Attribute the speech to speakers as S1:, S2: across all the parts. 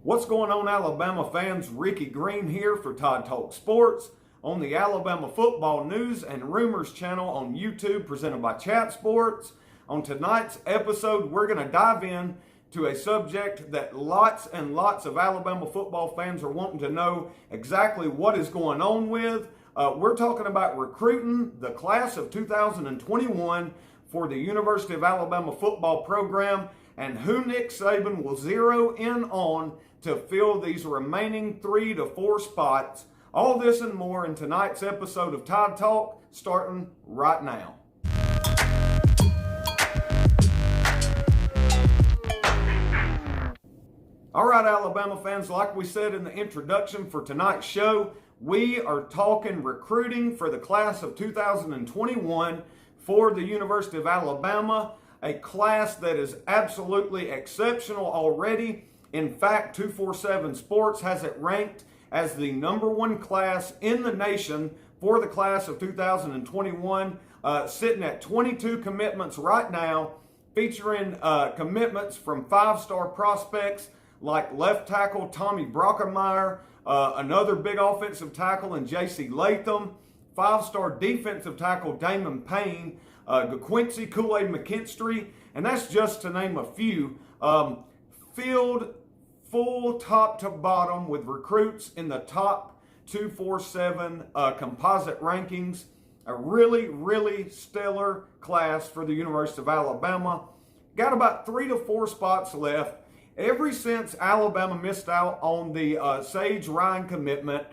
S1: What's going on, Alabama fans? Ricky Green here for Tide Talk Sports on the Alabama Football News and Rumors channel on YouTube, presented by Chat Sports. On tonight's episode, we're going to dive in to a subject that lots and lots of Alabama football fans are wanting to know exactly what is going on with. We're talking about recruiting the class of 2021 for the University of Alabama football program and who Nick Saban will zero in on to fill these remaining 3 to 4 spots. All this and more in tonight's episode of Tide Talk, starting right now. All right, Alabama fans, like we said in the introduction for tonight's show, we are talking recruiting for the class of 2021 for the University of Alabama, a class that is absolutely exceptional already. In fact, 247 Sports has it ranked as the #1 class in the nation for the class of 2021, sitting at 22 commitments right now, featuring commitments from 5-star prospects like left tackle Tommy Brockermeyer, another big offensive tackle in J.C. Latham, 5-star defensive tackle Damon Payne, Quincy Kool-Aid McKinstry, and that's just to name a few. Filled full top to bottom with recruits in the top 247 composite rankings. A really stellar class for the University of Alabama. Got about 3 to 4 spots left. Ever since Alabama missed out on the Sage Ryan commitment,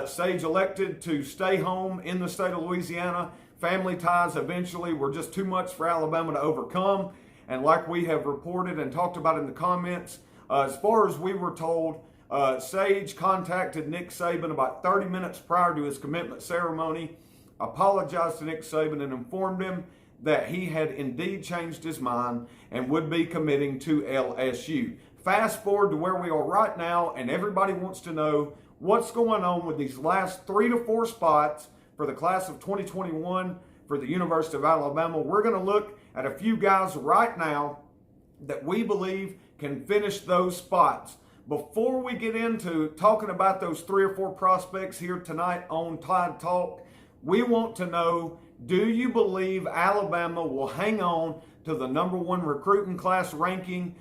S1: Sage elected to stay home in the state of Louisiana. Family ties eventually were just too much for Alabama to overcome. And like we have reported and talked about in the comments, as far as we were told, Sage contacted Nick Saban about 30 minutes prior to his commitment ceremony, apologized to Nick Saban and informed him that he had indeed changed his mind and would be committing to LSU. Fast forward to where we are right now, and everybody wants to know what's going on with these last 3 to 4 spots for the class of 2021 for the University of Alabama. We're going to look at a few guys right now that we believe can finish those spots. Before we get into talking about those 3 or 4 prospects here tonight on Tide Talk, we want to know, do you believe Alabama will hang on to the #1 recruiting class ranking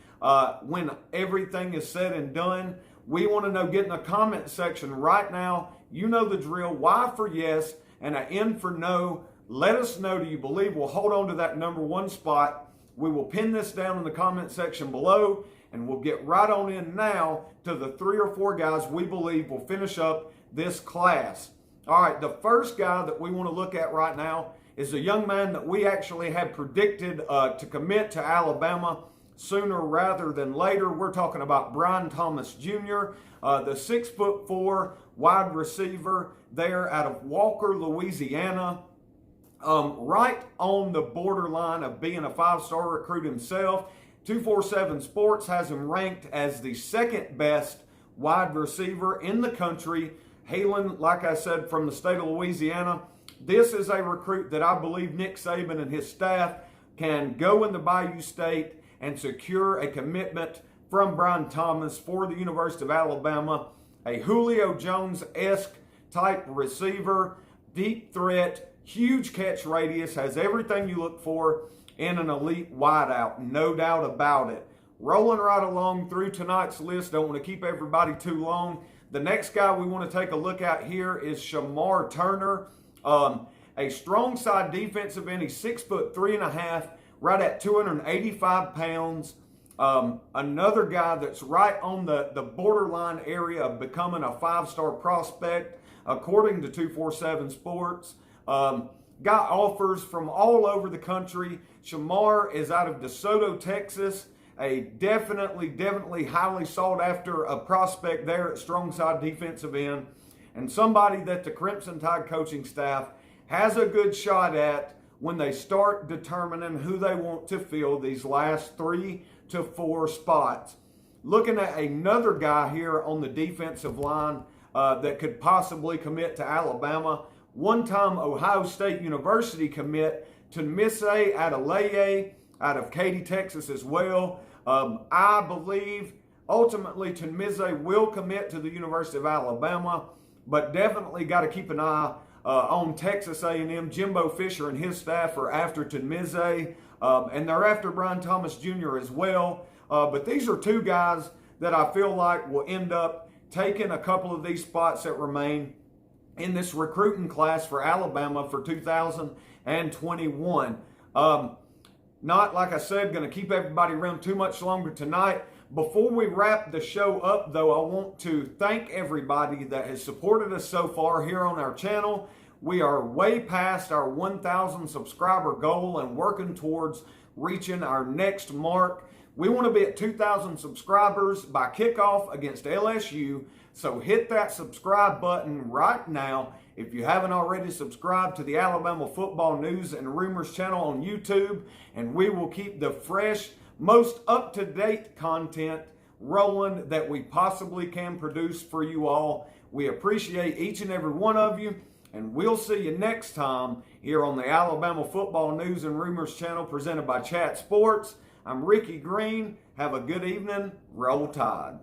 S1: when everything is said and done? We want to know. Get in the comment section right now. You know the drill. Y for yes and an N for no. Let us know, do you believe we'll hold on to that #1 spot? We will pin this down in the comment section below, and we'll get right on in now to the 3 or 4 guys we believe will finish up this class. All right, the first guy that we want to look at right now is a young man that we actually had predicted to commit to Alabama sooner rather than later. We're talking about Brian Thomas Jr., the 6'4" wide receiver there out of Walker, Louisiana. Right on the borderline of being a 5-star recruit himself. 247 Sports has him ranked as the 2nd best wide receiver in the country, hailing, like I said, from the state of Louisiana. This is a recruit that I believe Nick Saban and his staff can go in the Bayou State and secure a commitment from Brian Thomas for the University of Alabama. A Julio Jones-esque type receiver, deep threat, huge catch radius, has everything you look for in an elite wideout, no doubt about it. Rolling right along through tonight's list, don't want to keep everybody too long. The next guy we want to take a look at here is Shamar Turner, a strong side defensive end. He's 6'3.5", right at 285 pounds. Another guy that's right on the borderline area of becoming a 5-star prospect, according to 247 Sports. Got offers from all over the country. Shamar is out of DeSoto, Texas. A definitely highly sought after a prospect there at strong side defensive end, and somebody that the Crimson Tide coaching staff has a good shot at when they start determining who they want to fill these last 3 to 4 spots. Looking at another guy here on the defensive line that could possibly commit to Alabama. One-time Ohio State University commit, Tunmise Adeleye, out of Katy, Texas as well. I believe ultimately Tunmise will commit to the University of Alabama, but definitely got to keep an eye on Texas A&M. Jimbo Fisher and his staff are after Tunmise, and they're after Brian Thomas Jr. as well. But these are two guys that I feel like will end up taking a couple of these spots that remain in this recruiting class for Alabama for 2021. Not, like I said, going to keep everybody around too much longer tonight. Before we wrap the show up, though, I want to thank everybody that has supported us so far here on our channel. We are way past our 1,000 subscriber goal and working towards reaching our next mark. We want to be at 2,000 subscribers by kickoff against LSU, so hit that subscribe button right now. If you haven't already subscribed to the Alabama Football News and Rumors channel on YouTube, and we will keep the fresh, most up-to-date content rolling that we possibly can produce for you all. We appreciate each and every one of you, and we'll see you next time here on the Alabama Football News and Rumors channel presented by Chat Sports. I'm Ricky Green. Have a good evening. Roll Tide.